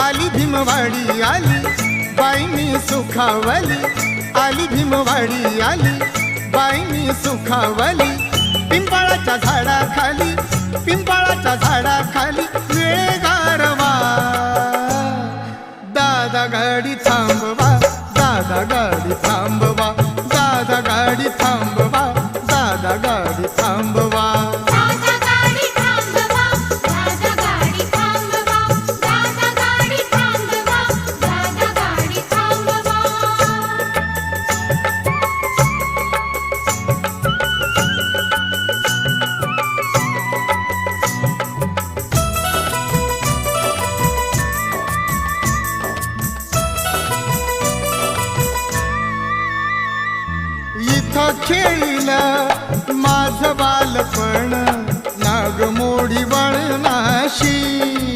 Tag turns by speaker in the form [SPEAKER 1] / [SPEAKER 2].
[SPEAKER 1] आली भीमवाडी आली बाईनी सुखावली, आली भीमवाडी आली बाईनी सुखावली। पिंपळाच्या झाडाखाली, पिंपळाच्या झाडाखाली वेळ गारवा। दादा गाडी थांबवा, दादा गाडी थांबवा, दादा गाडी थांबवा, दादा गाडी थांबवा। इथं खेळलं माझं बालपण नागमोडी वळणाशी।